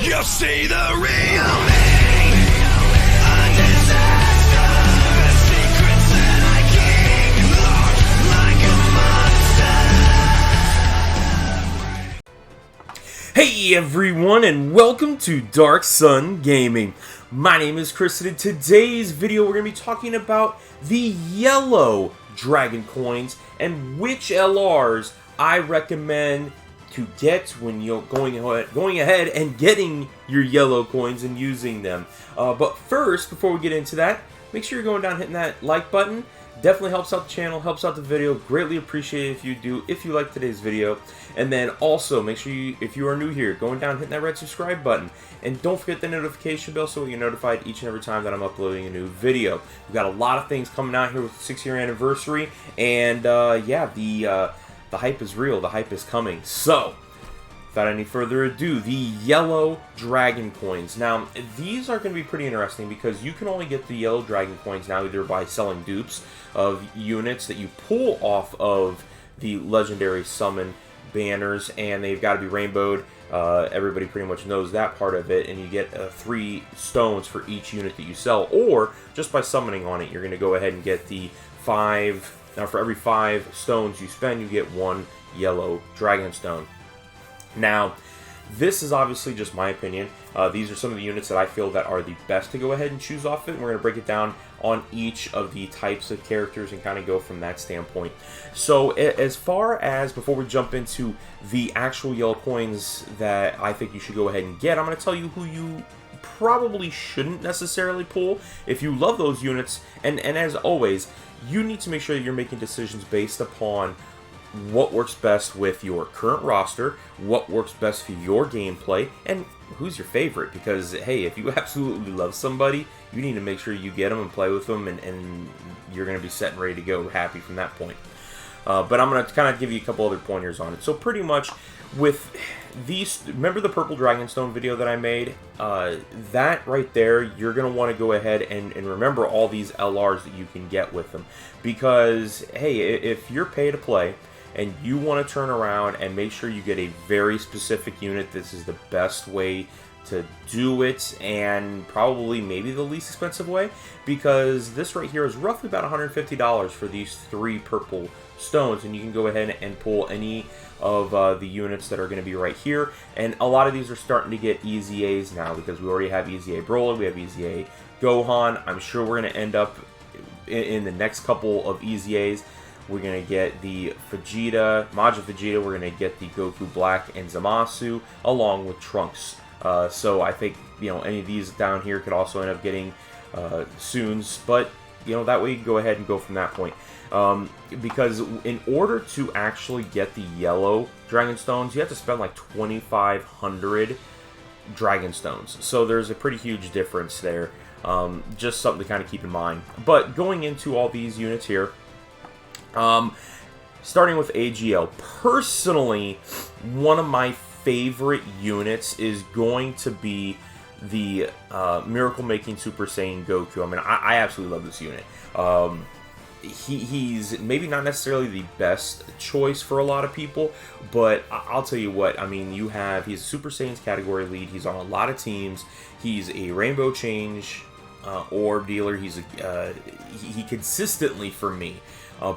You'll see the real me. A disaster. The secrets that I keep locked like a monster. Hey everyone, and welcome to Darkson Gaming. My name is Chris, and in today's video we're going to be talking about the yellow dragon coins and which LRs I recommend to get when you're going ahead and getting your yellow coins and using them. But first, before we get into that, make sure you're going down and hitting that like button. Definitely helps out the channel, helps out the video. Greatly appreciate it if you do, if you like today's video. And then also, make sure you, if you are new here, going down and hitting that red subscribe button. And don't forget the notification bell so you're notified each and every time that I'm uploading a new video. We've got a lot of things coming out here with the 6-year anniversary. And yeah, the hype is real. The hype is coming. So, without any further ado, the yellow dragon coins. Now, these are going to be pretty interesting because you can only get the yellow dragon coins now either by selling dupes of units that you pull off of the legendary summon banners, and they've got to be rainbowed. Everybody pretty much knows that part of it, and you get 3 stones for each unit that you sell, or just by summoning on it, you're going to go ahead and get the 5. Now, for every 5 stones you spend, you get 1 yellow dragon stone. Now, this is obviously just my opinion. These are some of the units that I feel that are the best to go ahead and choose off it. And we're going to break it down on each of the types of characters and kind of go from that standpoint. So, as far as, before we jump into the actual yellow coins that I think you should go ahead and get, I'm going to tell you who you probably shouldn't necessarily pull if you love those units. And as always, you need to make sure that you're making decisions based upon what works best with your current roster, what works best for your gameplay, and who's your favorite. Because, hey, if you absolutely love somebody, you need to make sure you get them and play with them, and you're going to be set and ready to go happy from that point. But I'm going to kind of give you a couple other pointers on it. So pretty much with these, remember the purple dragonstone video that I made? That right there, you're going to want to go ahead and remember all these LRs that you can get with them. Because, hey, if you're pay to play, and you want to turn around and make sure you get a very specific unit, this is the best way to do it, and probably maybe the least expensive way, because this right here is roughly about $150 for these 3 purple stones, and you can go ahead and pull any of the units that are going to be right here. And a lot of these are starting to get easy A's now, because we already have easy A Broly, we have easy A Gohan. I'm sure we're going to end up in the next couple of easy A's. We're going to get the Vegeta, Majin Vegeta, we're going to get the Goku Black and Zamasu, along with Trunks. So I think, you know, any of these down here could also end up getting Soons, but, you know, that way you can go ahead and go from that point. Because in order to actually get the yellow Dragon Stones, you have to spend like 2,500 Dragon Stones. So there's a pretty huge difference there. Just something to kind of keep in mind. But going into all these units here, starting with AGL, personally, one of my favorite units is going to be the Miracle Making Super Saiyan Goku. I mean, I absolutely love this unit. He's maybe not necessarily the best choice for a lot of people, but I'll tell you what, I mean, he's a Super Saiyan's category lead, he's on a lot of teams, he's a Rainbow Change orb dealer, he consistently, for me,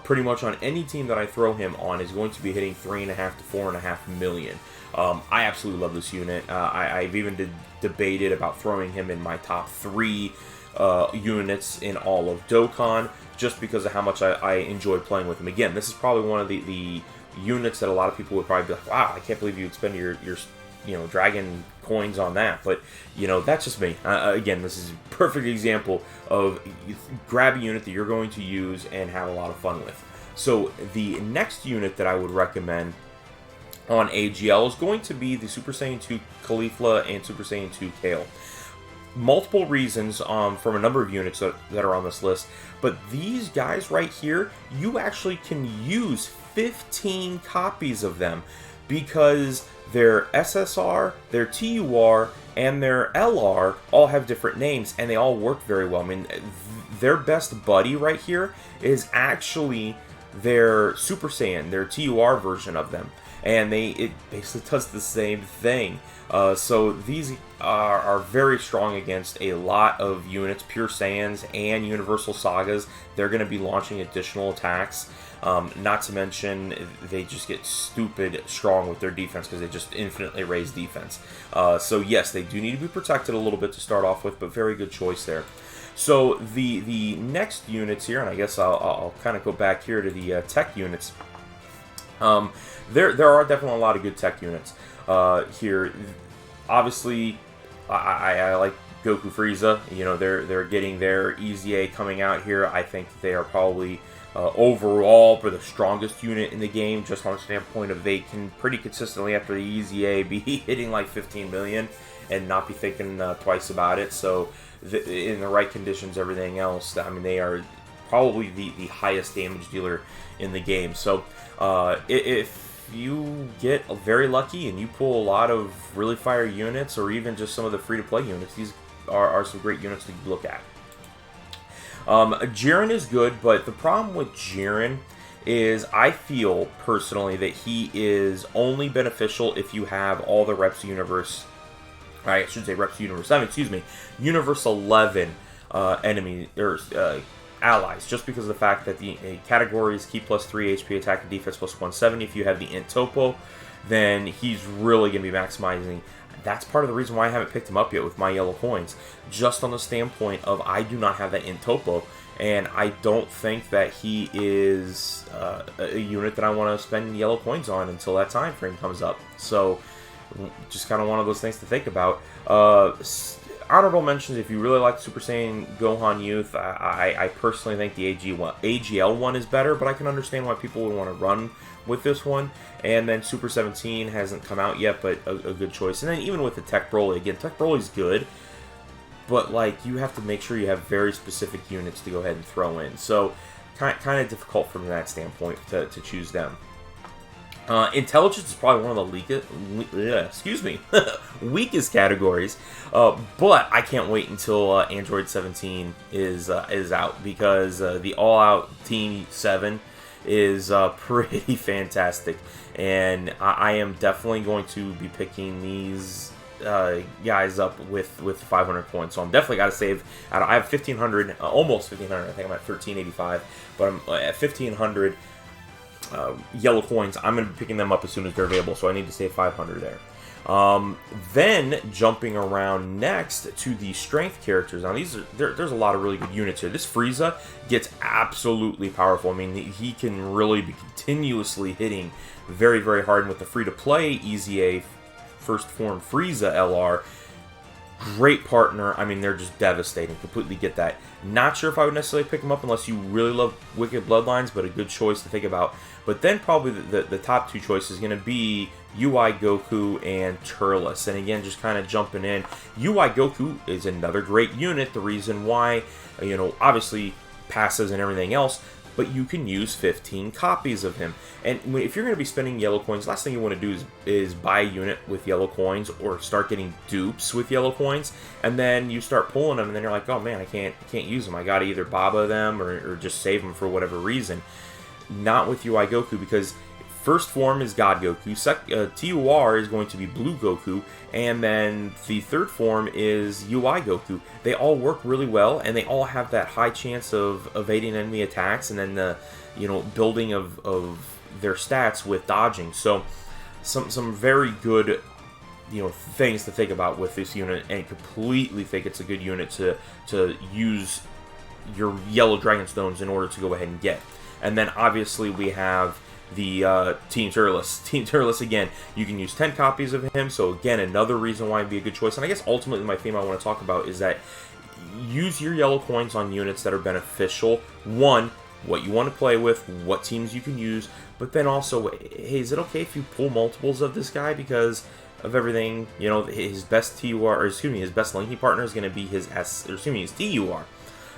pretty much on any team that I throw him on, is going to be hitting 3.5 to 4.5 million. I absolutely love this unit. I've even debated about throwing him in my top 3 units in all of Dokkan, just because of how much I enjoy playing with him. Again, this is probably one of the units that a lot of people would probably be like, wow, I can't believe you expended your dragon coins on that. But, you know, that's just me. Again, this is a perfect example of grab a unit that you're going to use and have a lot of fun with. So the next unit that I would recommend on AGL is going to be the Super Saiyan 2 Caulifla and Super Saiyan 2 Kale. Multiple reasons from a number of units that are on this list, but these guys right here, you actually can use 15 copies of them, because their SSR, their TUR, and their LR all have different names, and they all work very well. I mean, their best buddy right here is actually their Super Saiyan, their TUR version of them. and it basically does the same thing. So these are very strong against a lot of units, Pure Saiyans and Universal Sagas. They're going to be launching additional attacks. Not to mention, they just get stupid strong with their defense because they just infinitely raise defense. So yes, they do need to be protected a little bit to start off with, but very good choice there. So the next units here, and I guess I'll kind of go back here to the tech units. There are definitely a lot of good tech units here. Obviously, I like Goku Frieza. You know, they're getting their EZA coming out here. I think they are probably overall for the strongest unit in the game, just on the standpoint of they can pretty consistently after the EZA be hitting like 15 million and not be thinking twice about it. So in the right conditions, everything else, I mean, they are probably the highest damage dealer in the game. So if you get very lucky and you pull a lot of really fire units, or even just some of the free-to-play units, these are some great units to look at. Jiren is good, but the problem with Jiren is I feel personally that he is only beneficial if you have all the Reps Universe, I should say Reps Universe 7, excuse me, Universe 11 enemy, or allies, just because of the fact that the categories keep plus 3 HP, attack and defense plus 170. If you have the Int Topo, then he's really going to be maximizing. That's part of the reason why I haven't picked him up yet with my yellow coins, just on the standpoint of I do not have that Int Topo, and I don't think that he is a unit that I want to spend yellow coins on until that time frame comes up. So just kind of one of those things to think about. Honorable mentions, if you really like Super Saiyan Gohan Youth, I personally think the AGL one is better, but I can understand why people would want to run with this one. And then Super 17 hasn't come out yet, but a good choice. And then even with the Tech Broly, again, Tech Broly's good, but like you have to make sure you have very specific units to go ahead and throw in. So kind of difficult from that standpoint to choose them. Intelligence is probably one of the weakest categories, but I can't wait until Android 17 is out, because the all-out Team 7 is pretty fantastic, and I am definitely going to be picking these guys up with 500 coins. So I'm definitely got to save. I have 1,500, almost 1,500. I think I'm at 1,385, but I'm at 1,500. Yellow coins. I'm going to be picking them up as soon as they're available, so I need to save 500 there. Then jumping around next to the strength characters. Now there's a lot of really good units here. This Frieza gets absolutely powerful. I mean, he can really be continuously hitting very, very hard. And with the free-to-play EZA First Form Frieza LR, great partner. I mean, they're just devastating. Completely get that. Not sure if I would necessarily pick them up unless you really love Wicked Bloodlines, but a good choice to think about. But then probably the top two choices is going to be UI Goku and Turles. And again, just kind of jumping in, UI Goku is another great unit. The reason why, you know, obviously passes and everything else, but you can use 15 copies of him. And if you're going to be spending yellow coins, last thing you want to do is buy a unit with yellow coins or start getting dupes with yellow coins, and then you start pulling them, and then you're like, oh man, I can't use them. I got to either Baba them or just save them for whatever reason. Not with UI Goku, because first form is God Goku, TUR is going to be Blue Goku, and then the third form is UI Goku. They all work really well, and they all have that high chance of evading enemy attacks, and then the building of their stats with dodging. So some very good things to think about with this unit, and completely think it's a good unit to use your yellow Dragon Stones in order to go ahead and get. And then obviously we have the Team Turles. Team Turles, again, you can use 10 copies of him, so again, another reason why it'd be a good choice. And I guess ultimately my theme I want to talk about is that use your yellow coins on units that are beneficial. One, what you want to play with, what teams you can use, but then also, hey, is it okay if you pull multiples of this guy because of everything? His best his best linking partner is going to be his TUR.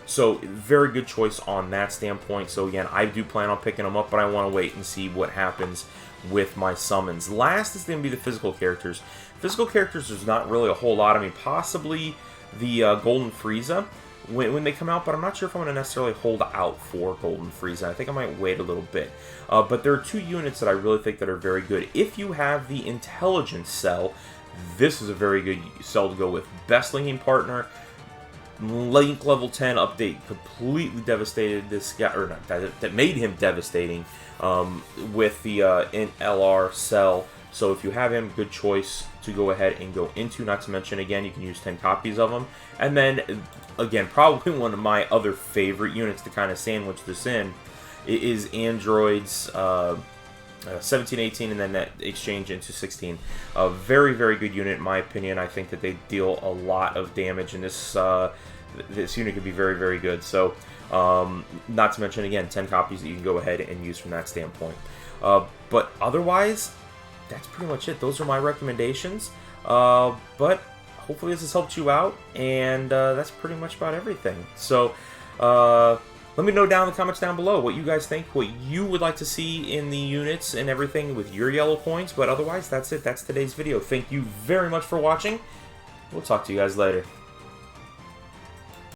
So, very good choice on that standpoint. So, again, I do plan on picking them up, but I want to wait and see what happens with my summons. Last is going to be the physical characters. Physical characters, there's not really a whole lot. I mean, possibly the Golden Frieza when they come out, but I'm not sure if I'm going to necessarily hold out for Golden Frieza. I think I might wait a little bit. But there are 2 units that I really think that are very good. If you have the Intelligence Cell, this is a very good cell to go with. Best linking partner. Link level 10 update completely devastated this guy, or not, that made him devastating with the LR cell. So if you have him, good choice to go ahead and go into. Not to mention, again, you can use 10 copies of him. And then, again, probably one of my other favorite units to kind of sandwich this in is Android's 17, 18, and then that exchange into 16. A very, very good unit, in my opinion. I think that they deal a lot of damage, and this unit could be very, very good. So, not to mention, again, 10 copies that you can go ahead and use from that standpoint. But otherwise, that's pretty much it. Those are my recommendations. But hopefully this has helped you out, and that's pretty much about everything. So, let me know down in the comments down below what you guys think, what you would like to see in the units and everything with your yellow coins. But otherwise, that's it. That's today's video. Thank you very much for watching. We'll talk to you guys later.